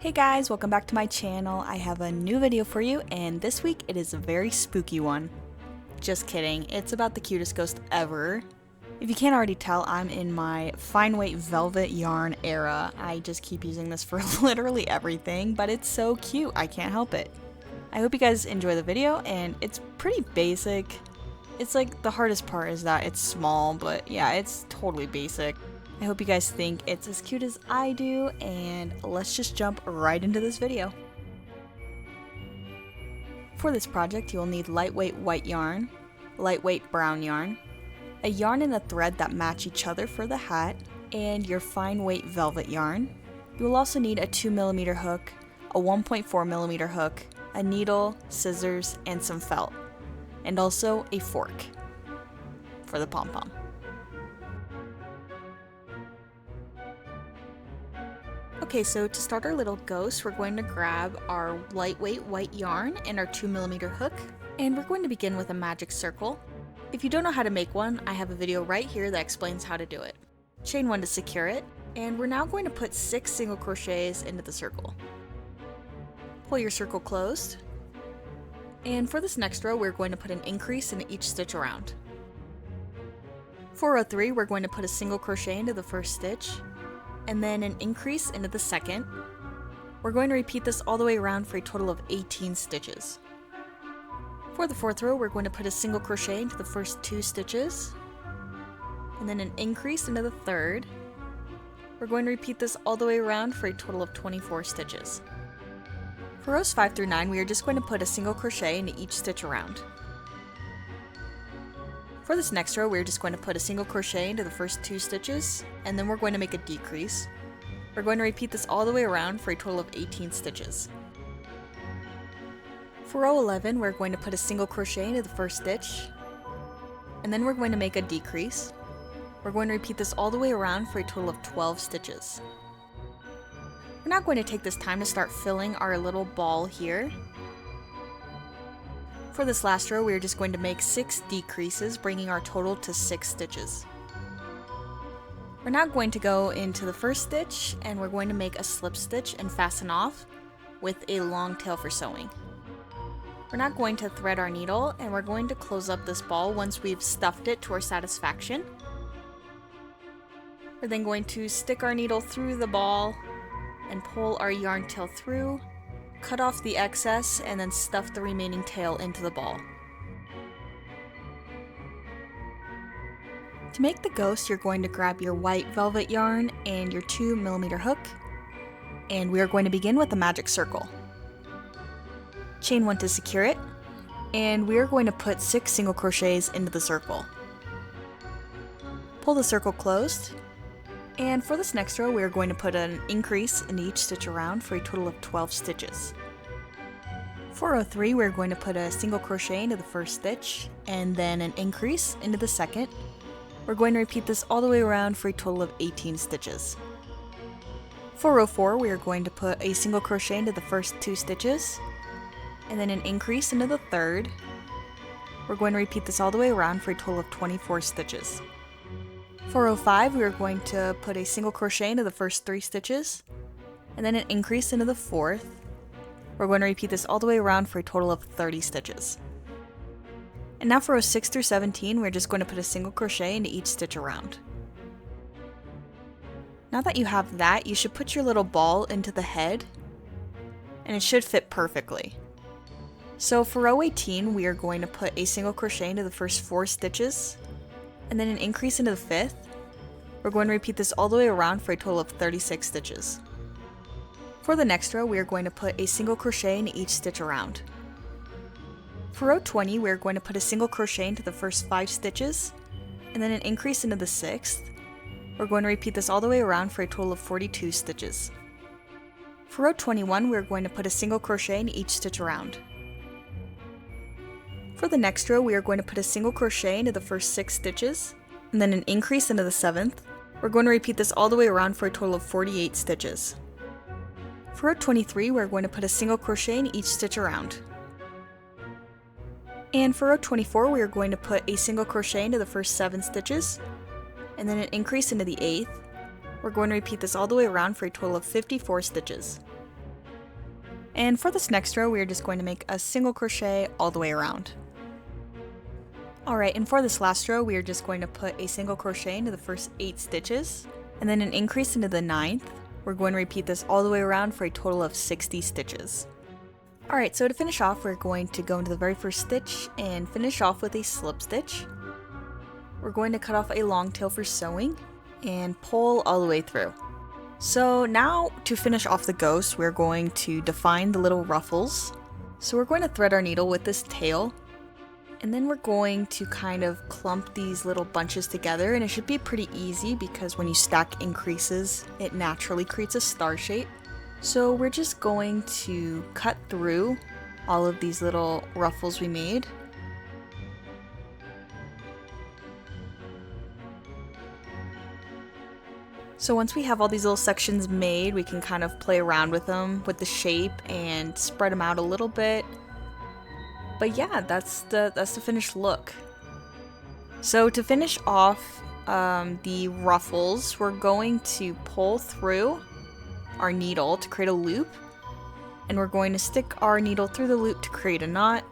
Hey guys, welcome back to my channel. I have a new video for you, and this week it is a very spooky one. Just kidding, it's about the cutest ghost ever. If you can't already tell, I'm in my fine weight velvet yarn era. I just keep using this for literally everything, but it's so cute, I can't help it. I hope you guys enjoy the video, and it's pretty basic. It's like the hardest part is that it's small, but yeah, it's totally basic. I hope you guys think it's as cute as I do, and let's just jump right into this video. For this project, you'll need lightweight white yarn, lightweight brown yarn, a yarn and a thread that match each other for the hat, and your fine weight velvet yarn. You will also need a 2mm hook, a 1.4mm hook, a needle, scissors, and some felt, and also a fork for the pom-pom. Okay, so to start our little ghost, we're going to grab our lightweight white yarn and our 2mm hook, and we're going to begin with a magic circle. If you don't know how to make one, I have a video right here that explains how to do it. Chain 1 to secure it, and we're now going to put 6 single crochets into the circle. Pull your circle closed, and for this next row, we're going to put an increase in each stitch around. For row 3, we're going to put a single crochet into the first stitch, and then an increase into the second. We're going to repeat this all the way around for a total of 18 stitches. For the fourth row, we're going to put a single crochet into the first 2 stitches, and then an increase into the third. We're going to repeat this all the way around for a total of 24 stitches. For rows 5 through 9, we are just going to put a single crochet into each stitch around. For this next row, we're just going to put a single crochet into the first 2 stitches, and then we're going to make a decrease. We're going to repeat this all the way around for a total of 18 stitches. For row 11, we're going to put a single crochet into the first stitch, and then we're going to make a decrease. We're going to repeat this all the way around for a total of 12 stitches. We're now going to take this time to start filling our little ball here. For this last row, we're just going to make 6 decreases, bringing our total to 6 stitches. We're now going to go into the first stitch, and we're going to make a slip stitch and fasten off with a long tail for sewing. We're now going to thread our needle, and we're going to close up this ball once we've stuffed it to our satisfaction. We're then going to stick our needle through the ball and pull our yarn tail through, cut off the excess, and then stuff the remaining tail into the ball. To make the ghost, you're going to grab your white velvet yarn and your 2mm hook, and we are going to begin with a magic circle. Chain 1 to secure it, and we are going to put 6 single crochets into the circle. Pull the circle closed, and for this next row, we are going to put an increase in each stitch around for a total of 12 stitches. For row 3, we're going to put a single crochet into the first stitch, and then an increase into the second. We're going to repeat this all the way around for a total of 18 stitches. For row 4, we are going to put a single crochet into the first 2 stitches, and then an increase into the third. We're going to repeat this all the way around for a total of 24 stitches. For row 5, we are going to put a single crochet into the first 3 stitches, and then an increase into the fourth. We're going to repeat this all the way around for a total of 30 stitches. And now for rows 6 through 17, we're just going to put a single crochet into each stitch around. Now that you have that, you should put your little ball into the head, and it should fit perfectly. So for row 18, we are going to put a single crochet into the first 4 stitches, and then an increase into the 5th. We're going to repeat this all the way around for a total of 36 stitches. For the next row, we are going to put a single crochet in each stitch around. For row 20, we are going to put a single crochet into the first 5 stitches, and then an increase into the 6th. We're going to repeat this all the way around for a total of 42 stitches. For row 21, we are going to put a single crochet in each stitch around. For the next row, we are going to put a single crochet into the first 6 stitches, and then an increase into the 7th. We're going to repeat this all the way around for a total of 48 stitches. For row 23, we're going to put a single crochet in each stitch around. And for row 24, we are going to put a single crochet into the first 7 stitches, and then an increase into the 8th. We're going to repeat this all the way around for a total of 54 stitches. And for this next row, we are just going to make a single crochet all the way around. Alright, and for this last row, we are just going to put a single crochet into the first 8 stitches, and then an increase into the 9th. We're going to repeat this all the way around for a total of 60 stitches. Alright, so to finish off, we're going to go into the very first stitch and finish off with a slip stitch. We're going to cut off a long tail for sewing and pull all the way through. So now to finish off the ghost, we're going to define the little ruffles. So we're going to thread our needle with this tail, and then we're going to kind of clump these little bunches together, and it should be pretty easy because when you stack increases, it naturally creates a star shape. So we're just going to cut through all of these little ruffles we made. So once we have all these little sections made, we can kind of play around with them, with the shape, and spread them out a little bit. But yeah, that's the finished look. So to finish off the ruffles, we're going to pull through our needle to create a loop, and we're going to stick our needle through the loop to create a knot.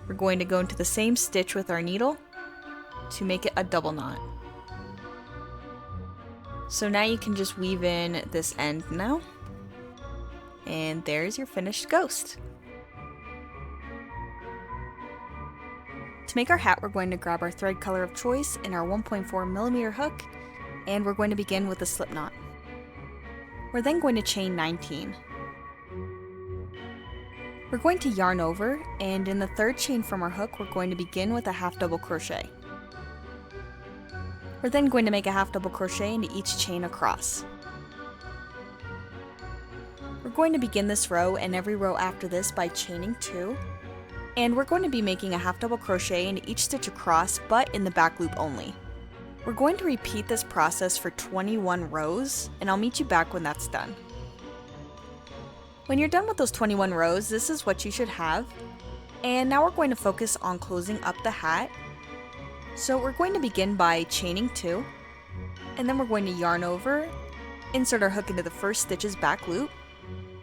We're going to go into the same stitch with our needle to make it a double knot. So now you can just weave in this end now. And there's your finished ghost. To make our hat, we're going to grab our thread color of choice and our 1.4mm hook, and we're going to begin with a slip knot. We're then going to chain 19. We're going to yarn over, and in the third chain from our hook, we're going to begin with a half double crochet. We're then going to make a half double crochet into each chain across. We're going to begin this row and every row after this by chaining 2, and we're going to be making a half double crochet into each stitch across, but in the back loop only. We're going to repeat this process for 21 rows, and I'll meet you back when that's done. When you're done with those 21 rows, this is what you should have. And now we're going to focus on closing up the hat. So we're going to begin by chaining 2, and then we're going to yarn over, insert our hook into the first stitch's back loop,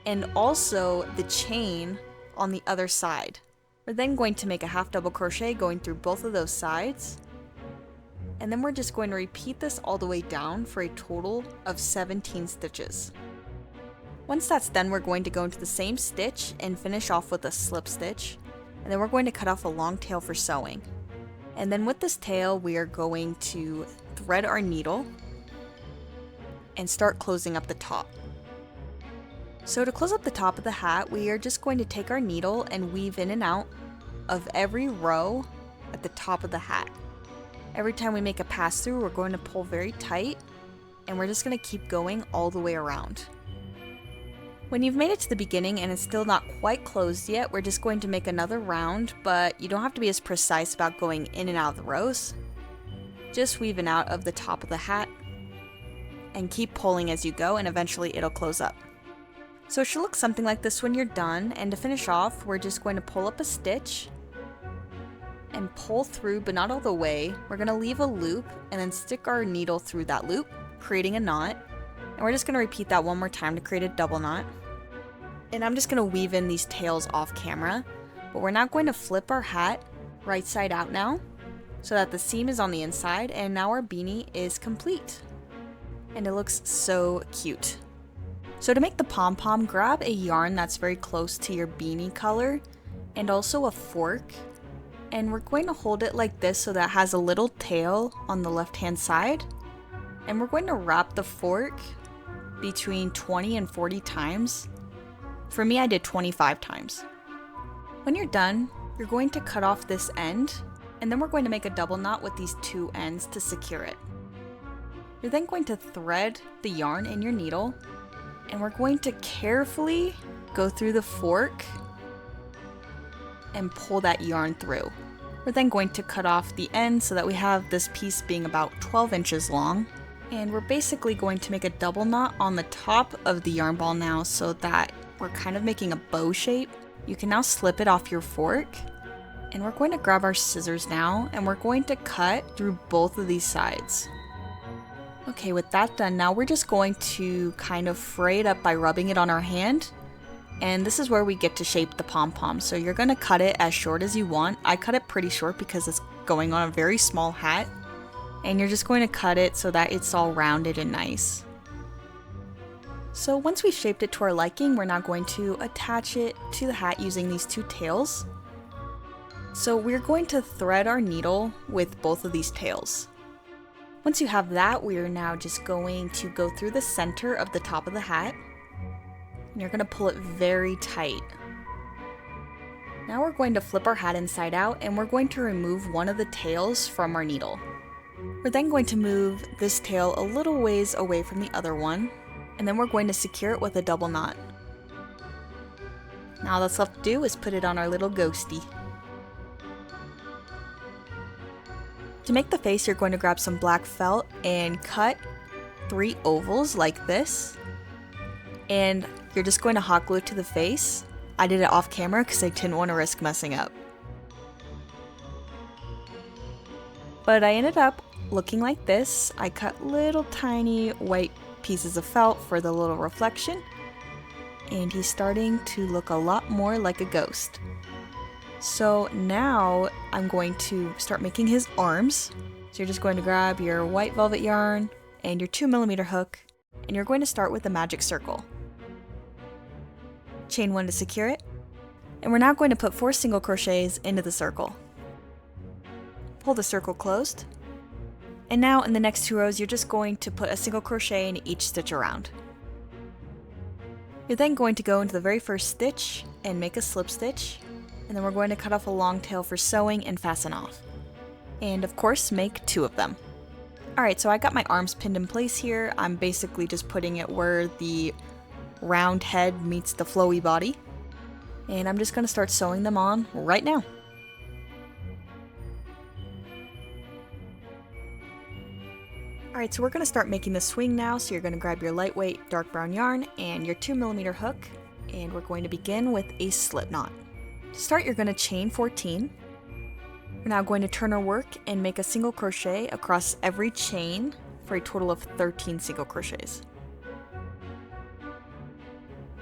and also the chain on the other side. We're then going to make a half double crochet going through both of those sides, and then we're just going to repeat this all the way down for a total of 17 stitches. Once that's done, we're going to go into the same stitch and finish off with a slip stitch, and then we're going to cut off a long tail for sewing. And then with this tail, we are going to thread our needle and start closing up the top. So to close up the top of the hat, we are just going to take our needle and weave in and out of every row at the top of the hat. Every time we make a pass through, we're going to pull very tight, and we're just going to keep going all the way around. When you've made it to the beginning and it's still not quite closed yet, we're just going to make another round, but you don't have to be as precise about going in and out of the rows. Just weave in out of the top of the hat and keep pulling as you go, and eventually it'll close up. So it should look something like this when you're done, and to finish off, we're just going to pull up a stitch and pull through, but not all the way. We're going to leave a loop and then stick our needle through that loop, creating a knot. And we're just going to repeat that one more time to create a double knot. And I'm just going to weave in these tails off camera, but we're now going to flip our hat right side out now so that the seam is on the inside, and now our beanie is complete. And it looks so cute. So to make the pom-pom, grab a yarn that's very close to your beanie color and also a fork, and we're going to hold it like this so that it has a little tail on the left hand side, and we're going to wrap the fork between 20 and 40 times. For me, I did 25 times. When you're done, you're going to cut off this end, and then we're going to make a double knot with these two ends to secure it. You're then going to thread the yarn in your needle, and we're going to carefully go through the fork and pull that yarn through. We're then going to cut off the end so that we have this piece being about 12 inches long. And we're basically going to make a double knot on the top of the yarn ball now so that we're kind of making a bow shape. You can now slip it off your fork. And we're going to grab our scissors now, and we're going to cut through both of these sides. Okay, with that done, now we're just going to kind of fray it up by rubbing it on our hand. And this is where we get to shape the pom-pom. So you're going to cut it as short as you want. I cut it pretty short because it's going on a very small hat. And you're just going to cut it so that it's all rounded and nice. So once we've shaped it to our liking, we're now going to attach it to the hat using these two tails. So we're going to thread our needle with both of these tails. Once you have that, we are now just going to go through the center of the top of the hat. And you're going to pull it very tight. Now we're going to flip our hat inside out and we're going to remove one of the tails from our needle. We're then going to move this tail a little ways away from the other one, and then we're going to secure it with a double knot. Now all that's left to do is put it on our little ghosty. To make the face, you're going to grab some black felt and cut 3 ovals like this. And you're just going to hot glue it to the face. I did it off camera because I didn't want to risk messing up. But I ended up looking like this. I cut little tiny white pieces of felt for the little reflection. And he's starting to look a lot more like a ghost. So now I'm going to start making his arms. So you're just going to grab your white velvet yarn and your 2mm hook, and you're going to start with a magic circle. Chain 1 to secure it, and we're now going to put 4 single crochets into the circle. Pull the circle closed, and now in the next 2 rows you're just going to put a single crochet in each stitch around. You're then going to go into the very first stitch and make a slip stitch, and then we're going to cut off a long tail for sewing and fasten off. And of course, make 2 of them. Alright, so I got my arms pinned in place here. I'm basically just putting it where the round head meets the flowy body. And I'm just going to start sewing them on right now. Alright, so we're going to start making the swing now. So you're going to grab your lightweight dark brown yarn and your 2mm hook. And we're going to begin with a slip knot. To start, you're going to chain 14. We're now going to turn our work and make a single crochet across every chain for a total of 13 single crochets.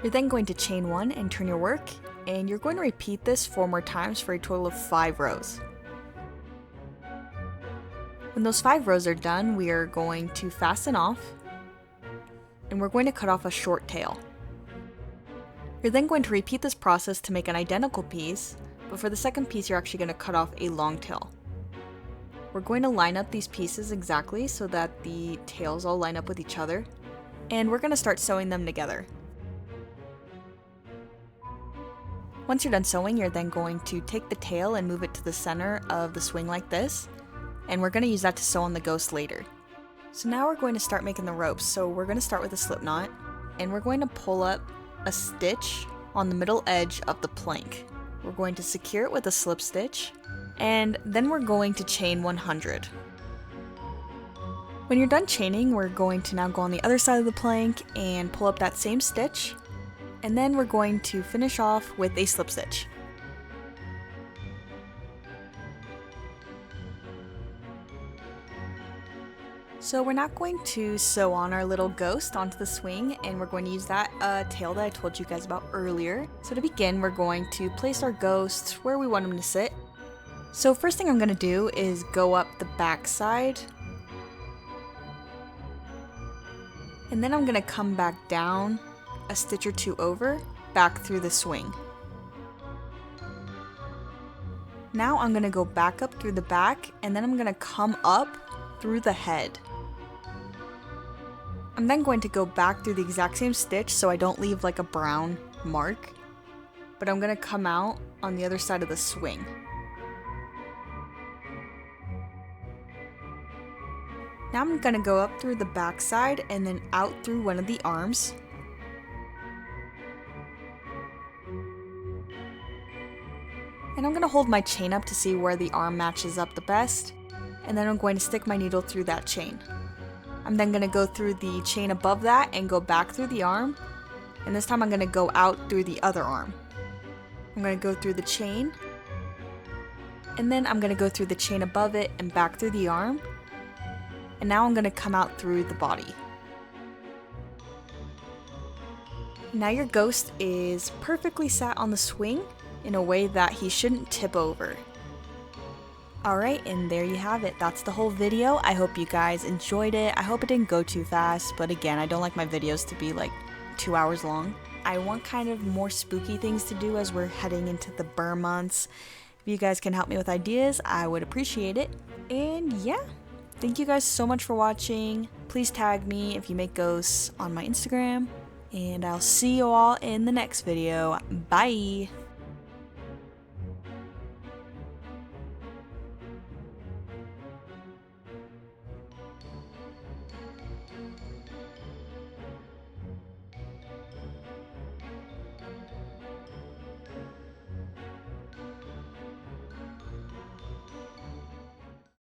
You're then going to chain 1 and turn your work, and you're going to repeat this 4 more times for a total of 5 rows. When those 5 rows are done, we are going to fasten off, and we're going to cut off a short tail. You're then going to repeat this process to make an identical piece, but for the second piece you're actually going to cut off a long tail. We're going to line up these pieces exactly so that the tails all line up with each other, and we're going to start sewing them together. Once you're done sewing, you're then going to take the tail and move it to the center of the swing like this, and we're going to use that to sew on the ghost later. So now we're going to start making the ropes. So we're going to start with a slip knot, and we're going to pull up a stitch on the middle edge of the plank. We're going to secure it with a slip stitch, and then we're going to chain 100. When you're done chaining, we're going to now go on the other side of the plank and pull up that same stitch, and then we're going to finish off with a slip stitch. So we're now going to sew on our little ghost onto the swing, and we're going to use that tail that I told you guys about earlier. So to begin, we're going to place our ghost where we want him to sit. So first thing I'm going to do is go up the back side, and then I'm going to come back down a stitch or 2 over, back through the swing. Now I'm going to go back up through the back, and then I'm going to come up through the head. I'm then going to go back through the exact same stitch so I don't leave like a brown mark, but I'm going to come out on the other side of the swing. Now I'm going to go up through the back side and then out through one of the arms. And I'm going to hold my chain up to see where the arm matches up the best, and then I'm going to stick my needle through that chain. I'm then going to go through the chain above that and go back through the arm, and this time I'm going to go out through the other arm. I'm going to go through the chain, and then I'm going to go through the chain above it and back through the arm, And now I'm going to come out through the body. Now your ghost is perfectly sat on the swing in a way that he shouldn't tip over. Alright, and there you have it. That's the whole video. I hope you guys enjoyed it. I hope it didn't go too fast, but again, I don't like my videos to be like 2 hours long. I want kind of more spooky things to do as we're heading into the Burr months. If you guys can help me with ideas, I would appreciate it. And yeah, thank you guys so much for watching. Please tag me if you make ghosts on my Instagram. And I'll see you all in the next video. Bye!